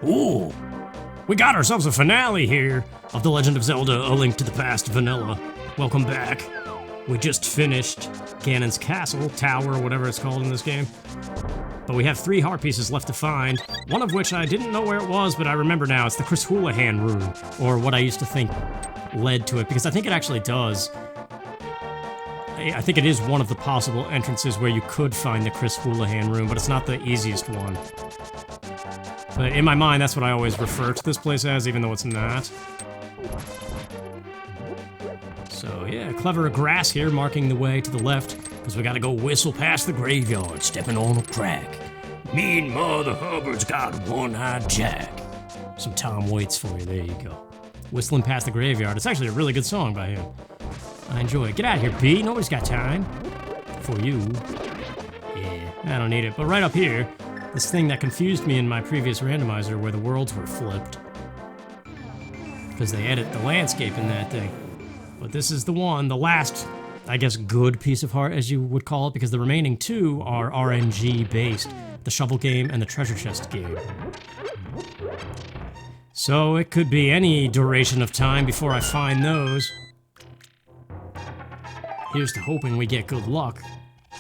Ooh, we got ourselves a finale here of The Legend of Zelda: A Link to the Past Vanilla. Welcome back. We just finished Ganon's castle, tower, whatever it's called in this game. But we have 3 heart pieces left to find, one of which I didn't know where it was, but I remember now. It's the Chris Houlihan room, or what I used to think led to it, because I think it actually does. I think it is one of the possible entrances where you could find the Chris Houlihan room, but it's not the easiest one. But in my mind, that's what I always refer to this place as, even though it's not. So yeah, clever grass here marking the way to the left, because we gotta go whistle past the graveyard, stepping on a crack. Mean Mother Hubbard's got a one-eyed jack. Some Tom Waits for you, there you go. Whistling past the graveyard. It's actually a really good song by him. I enjoy it. Get out of here, B. Nobody's got time. For you. Yeah, I don't need it. But right up here, this thing that confused me in my previous randomizer where the worlds were flipped. Because they edit the landscape in that thing. But this is the one, the last, I guess, good piece of heart, as you would call it, because the remaining 2 are RNG based. The shovel game and the treasure chest game. So it could be any duration of time before I find those. Here's to hoping we get good luck.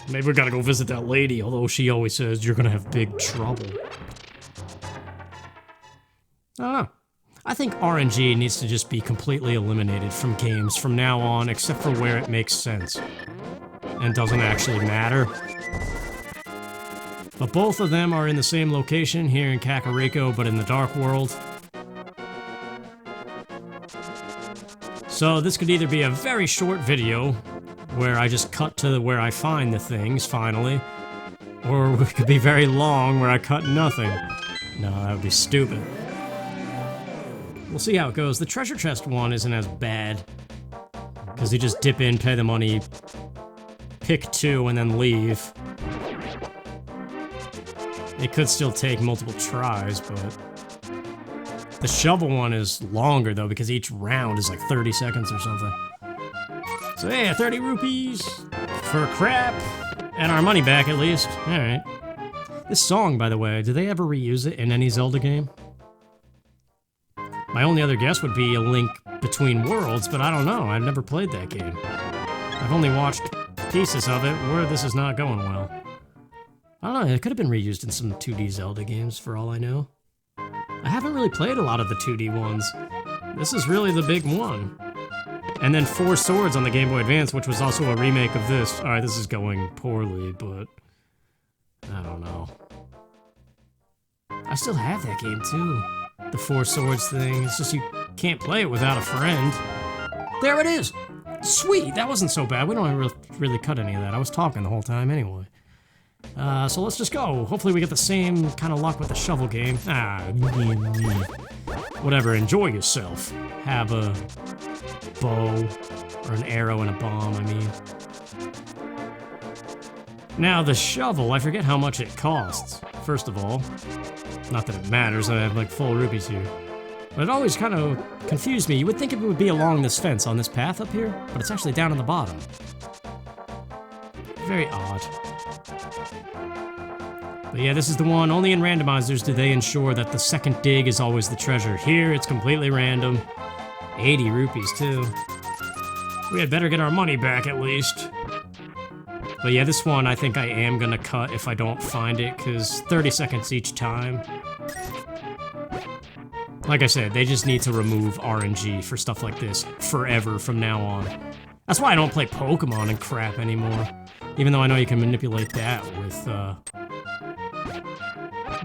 Maybe we gotta go visit that lady, although she always says you're gonna have big trouble. I don't know. I think RNG needs to just be completely eliminated from games from now on, except for where it makes sense. And doesn't actually matter. But both of them are in the same location here in Kakariko, but in the Dark World. So this could either be a very short video, where I just cut to where I find the things, finally. Or it could be very long, where I cut nothing. No, that would be stupid. We'll see how it goes. The treasure chest one isn't as bad. Because you just dip in, pay the money, pick 2, and then leave. It could still take multiple tries, but... The shovel one is longer, though, because each round is like 30 seconds or something. So yeah, 30 rupees for crap, and our money back at least. Alright. This song, by the way, do they ever reuse it in any Zelda game? My only other guess would be A Link Between Worlds, but I don't know. I've never played that game. I've only watched pieces of it where this is not going well. I don't know, it could have been reused in some 2D Zelda games, for all I know. I haven't really played a lot of the 2D ones. This is really the big one. And then 4 Swords on the Game Boy Advance, which was also a remake of this. Alright, this is going poorly, but... I don't know. I still have that game, too. The 4 Swords thing. It's just you can't play it without a friend. There it is! Sweet! That wasn't so bad. We don't really cut any of that. I was talking the whole time anyway. So let's just go. Hopefully we get the same kind of luck with the shovel game. Whatever, enjoy yourself. Have a bow, or an arrow and a bomb, I mean. Now the shovel, I forget how much it costs, first of all. Not that it matters, I have like full rupees here. But it always kind of confused me. You would think it would be along this fence on this path up here, but it's actually down on the bottom. Very odd. But yeah, this is the one. Only in randomizers do they ensure that the second dig is always the treasure. Here, it's completely random. 80 rupees, too. We had better get our money back, at least. But yeah, this one I think I am gonna cut if I don't find it, because 30 seconds each time. Like I said, they just need to remove RNG for stuff like this forever from now on. That's why I don't play Pokemon and crap anymore. Even though I know you can manipulate that with,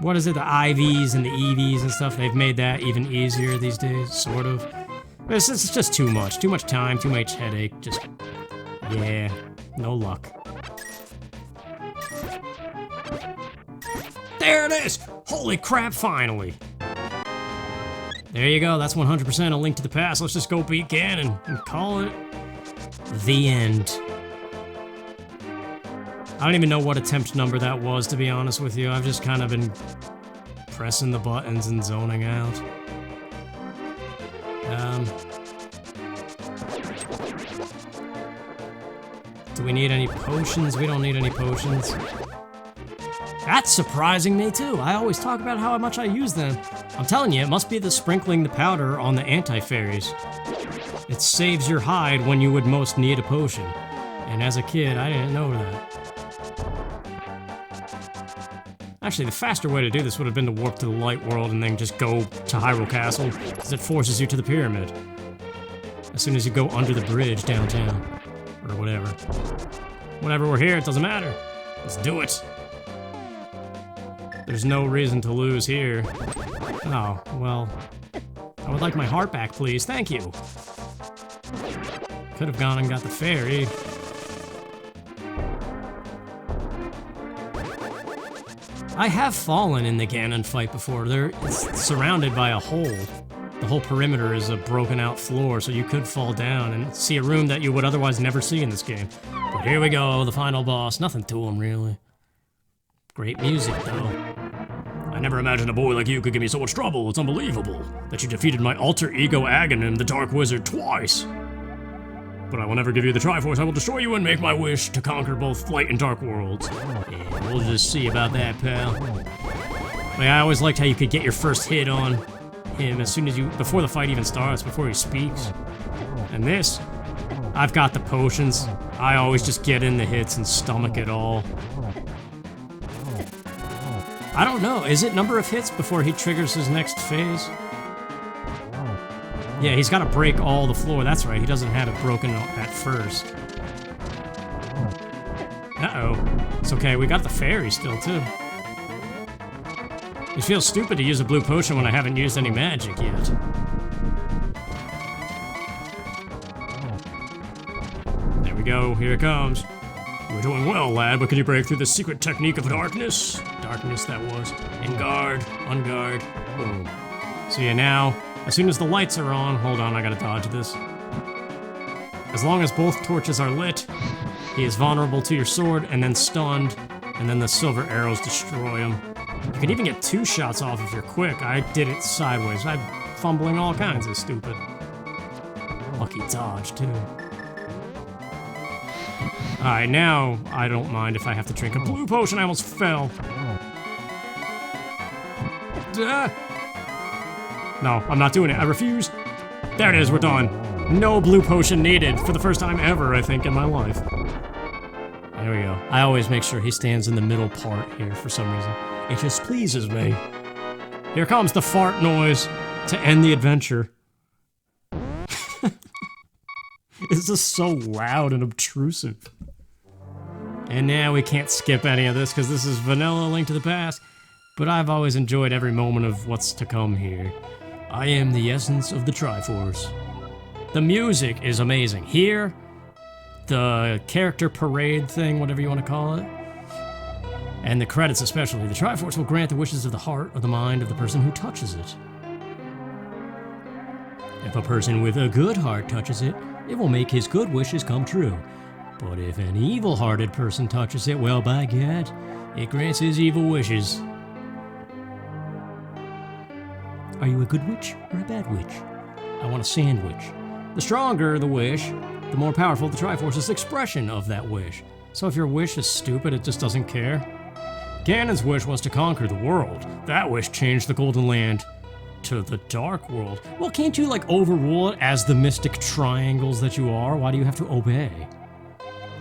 what is it, the IVs and the EVs and stuff. They've made that even easier these days, sort of. But it's just too much time, too much headache, just, yeah, no luck. There it is! Holy crap, finally! There you go, that's 100% A Link to the Past. Let's just go beat Ganon and call it the end. I don't even know what attempt number that was, to be honest with you. I've just kind of been pressing the buttons and zoning out. Do we need any potions? We don't need any potions. That's surprising me too. I always talk about how much I use them. I'm telling you, it must be the sprinkling the powder on the anti-fairies. It saves your hide when you would most need a potion. And as a kid, I didn't know that. Actually, the faster way to do this would have been to warp to the light world and then just go to Hyrule Castle, because it forces you to the pyramid. As soon as you go under the bridge downtown. Or whatever. Whenever we're here, it doesn't matter. Let's do it. There's no reason to lose here. Oh, well. I would like my heart back, please. Thank you. Could have gone and got the fairy. I have fallen in the Ganon fight before. It's surrounded by a hole. The whole perimeter is a broken out floor, so you could fall down and see a room that you would otherwise never see in this game. But here we go, the final boss. Nothing to him, really. Great music, though. I never imagined a boy like you could give me so much trouble. It's unbelievable that you defeated my alter ego Ganon, the Dark Wizard, twice. But I will never give you the Triforce. I will destroy you and make my wish to conquer both light and dark worlds. Yeah, we'll just see about that, pal. I always liked how you could get your first hit on him as soon as before the fight even starts, before he speaks. And this, I've got the potions. I always just get in the hits and stomach it all. I don't know, is it number of hits before he triggers his next phase? Yeah, he's got to break all the floor. That's right, he doesn't have it broken at first. Uh-oh. It's okay, we got the fairy still, too. It feels stupid to use a blue potion when I haven't used any magic yet. There we go, here it comes. You're doing well, lad, but can you break through the secret technique of darkness? Darkness, that was. And guard, on guard, boom. So yeah, now, as soon as the lights are on, hold on, I gotta dodge this. As long as both torches are lit, he is vulnerable to your sword, and then stunned, and then the silver arrows destroy him. You can even get 2 shots off if you're quick. I did it sideways. I'm fumbling all kinds of stupid. Lucky dodge, too. Alright, now I don't mind if I have to drink a blue potion. I almost fell. No, I'm not doing it. I refuse. There it is, we're done. No blue potion needed for the first time ever, I think, in my life. There we go. I always make sure he stands in the middle part here for some reason. It just pleases me. Here comes the fart noise to end the adventure. This is so loud and obtrusive. And now we can't skip any of this because this is vanilla Link to the Past, but I've always enjoyed every moment of what's to come here. I am the essence of the Triforce. The music is amazing. Here, the character parade thing, whatever you want to call it, and the credits especially. The Triforce will grant the wishes of the heart or the mind of the person who touches it. If a person with a good heart touches it, it will make his good wishes come true. But if an evil-hearted person touches it, well, by God, it grants his evil wishes. Are you a good witch or a bad witch? I want a sandwich. The stronger the wish, the more powerful the Triforce's expression of that wish. So if your wish is stupid, it just doesn't care. Ganon's wish was to conquer the world. That wish changed the Golden Land to the Dark World. Well, can't you, like, overrule it as the mystic triangles that you are? Why do you have to obey?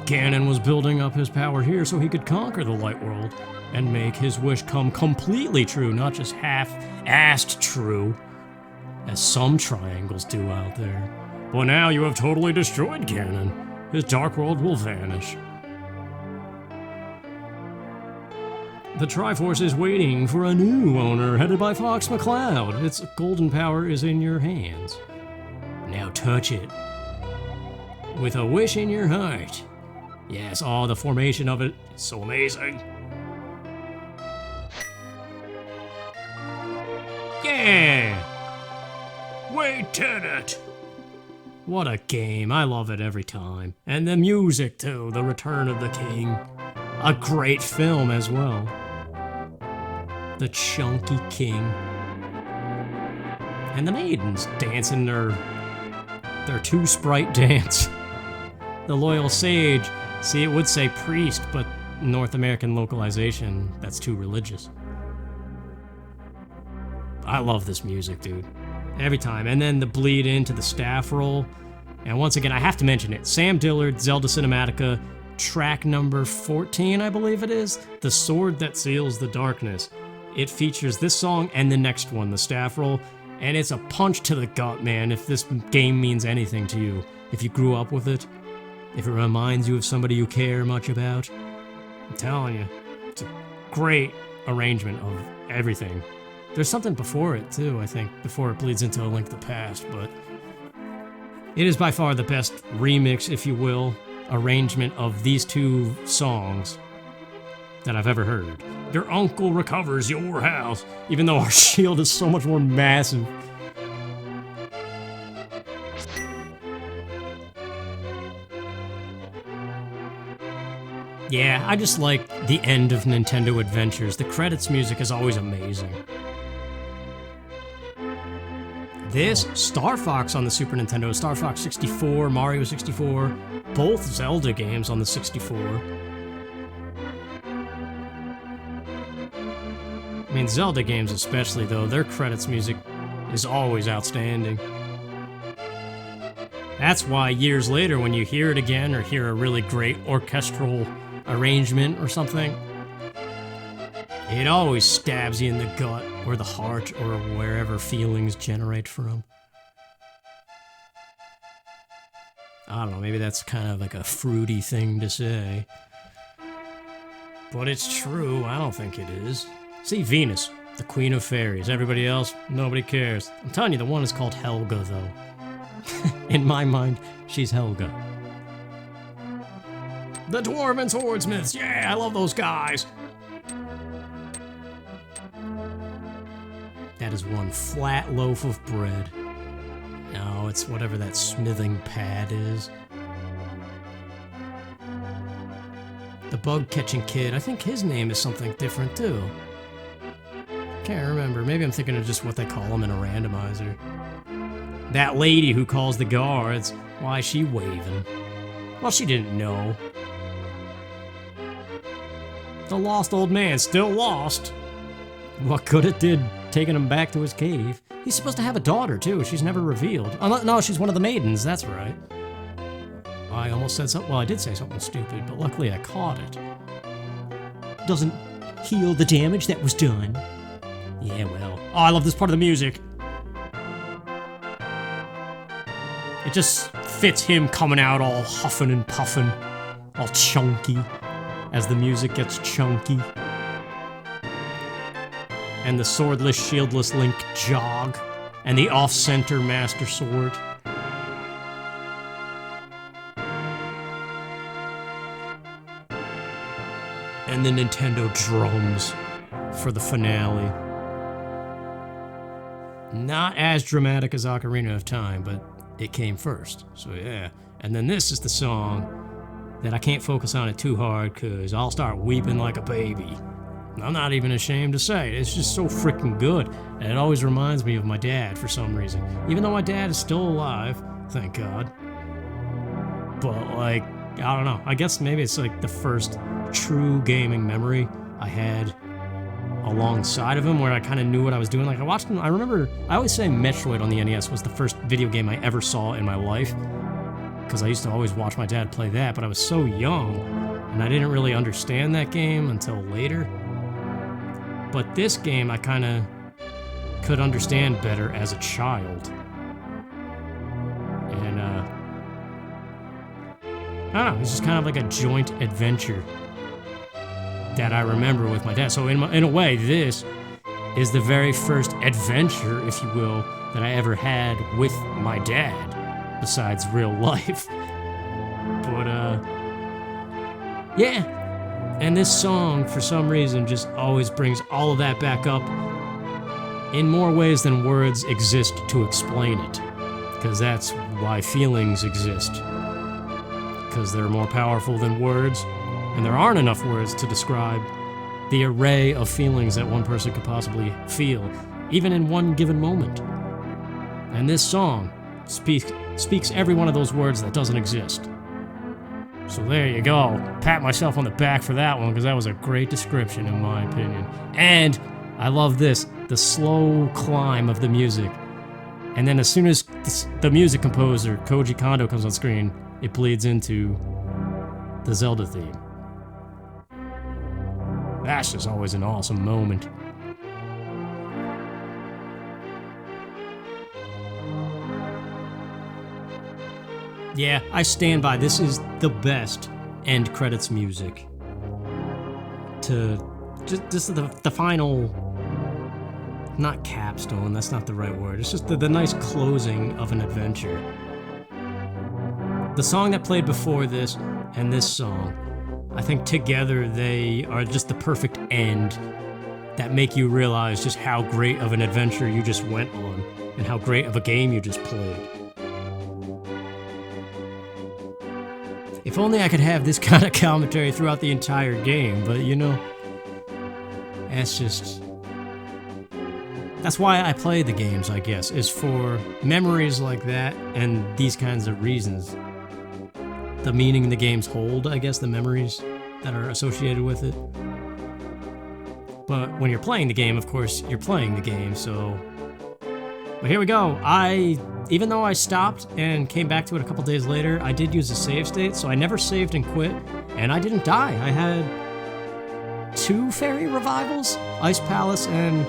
Ganon was building up his power here so he could conquer the Light World and make his wish come completely true, not just half-assed true, as some triangles do out there. But now you have totally destroyed Ganon. His Dark World will vanish. The Triforce is waiting for a new owner headed by Fox McCloud. Its golden power is in your hands. Now touch it. With a wish in your heart. Yes, oh, the formation of it is so amazing. Yeah! Wait, Tenet! What a game. I love it every time. And the music, too. The Return of the King. A great film as well. The Chunky King. And the maidens dancing their two-sprite dance. The loyal sage. See, it would say priest, but North American localization that's too religious. I love this music, dude. Every time. And then the bleed into the staff roll. And once again, I have to mention it. Sam Dillard, Zelda Cinematica, track number 14, I believe it is. The Sword That Seals the Darkness. It features this song and the next one, the staff roll. And it's a punch to the gut, man, if this game means anything to you. If you grew up with it. If it reminds you of somebody you care much about. I'm telling you, it's a great arrangement of everything. There's something before it, too, I think, before it bleeds into A Link to the Past, but it is by far the best remix, if you will, arrangement of these two songs that I've ever heard. Your uncle recovers your house, even though our shield is so much more massive. Yeah, I just like the end of Nintendo Adventures. The credits music is always amazing. This, Star Fox on the Super Nintendo, Star Fox 64, Mario 64, both Zelda games on the 64. I mean, Zelda games especially, though, their credits music is always outstanding. That's why years later, when you hear it again or hear a really great orchestral arrangement or something, it always stabs you in the gut or the heart or wherever feelings generate from. I don't know, maybe that's kind of like a fruity thing to say. But it's true, I don't think it is. See, Venus, the Queen of Fairies. Everybody else, nobody cares. I'm telling you, the one is called Helga, though. In my mind, she's Helga. The Dwarven Swordsmiths, yeah, I love those guys. That is one flat loaf of bread. No, it's whatever that smithing pad is. The bug-catching kid, I think his name is something different, too. Can't remember. Maybe I'm thinking of just what they call him in a randomizer. That lady who calls the guards, why is she waving? Well, she didn't know. The lost old man, still lost. What good it did taking him back to his cave. He's supposed to have a daughter, too. She's never revealed. No, she's one of the maidens, that's right. I almost said something. Well, I did say something stupid, but luckily I caught it. Doesn't heal the damage that was done. Yeah, well. Oh, I love this part of the music. It just fits him coming out all huffing and puffing, all chunky, as the music gets chunky. And the swordless, shieldless Link jog, and the off-center Master Sword. And the Nintendo drums for the finale. Not as dramatic as Ocarina of Time, but it came first, so yeah. And then this is the song that I can't focus on it too hard, because I'll start weeping like a baby. I'm not even ashamed to say it. It's just so freaking good, and it always reminds me of my dad for some reason. Even though my dad is still alive, thank God. But, like, I don't know. I guess maybe it's like the first true gaming memory I had alongside of him, where I kind of knew what I was doing. Like, I watched him, I remember, I always say Metroid on the NES was the first video game I ever saw in my life, because I used to always watch my dad play that, but I was so young, and I didn't really understand that game until later. But this game I kind of could understand better as a child. And, I don't know, it's just kind of like a joint adventure that I remember with my dad. So in a way, this is the very first adventure, if you will, that I ever had with my dad, besides real life. But, yeah. And this song, for some reason, just always brings all of that back up in more ways than words exist to explain it. Because that's why feelings exist. Because they're more powerful than words, and there aren't enough words to describe the array of feelings that one person could possibly feel, even in one given moment. And this song speaks every one of those words that doesn't exist. So there you go. Pat myself on the back for that one, because that was a great description in my opinion. And I love this, the slow climb of the music. And then as soon as the music composer, Koji Kondo, comes on screen, it bleeds into the Zelda theme. That's just always an awesome moment. Yeah, I stand by. This is the best end credits music. Just the final, not capstone, that's not the right word. It's just the nice closing of an adventure. The song that played before this and this song, I think together they are just the perfect end that make you realize just how great of an adventure you just went on and how great of a game you just played. If only I could have this kind of commentary throughout the entire game, but you know, that's why I play the games, I guess, is for memories like that and these kinds of reasons. The meaning the games hold, I guess, the memories that are associated with it. But when you're playing the game, of course, you're playing the game, so... But here we go. Even though I stopped and came back to it a couple days later, I did use a save state, so I never saved and quit, and I didn't die. I had 2 fairy revivals, Ice Palace and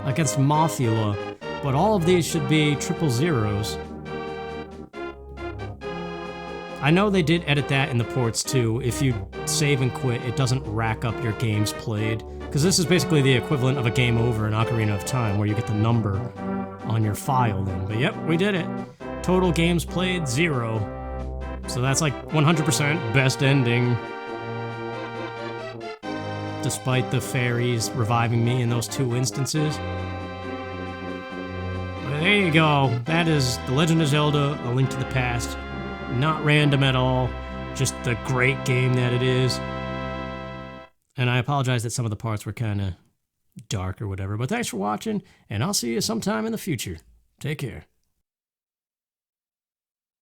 against Mothula, but all of these should be 000s. I know they did edit that in the ports too. If you save and quit, it doesn't rack up your games played, because this is basically the equivalent of a game over in Ocarina of Time, where you get the number on your file then. But yep, we did it. Total games played 0. So that's like 100% best ending. Despite the fairies reviving me in those 2 instances. But there you go. That is The Legend of Zelda, A Link to the Past. Not random at all. Just the great game that it is. And I apologize that some of the parts were kind of dark or whatever, but thanks for watching, and I'll see you sometime in the future. Take care.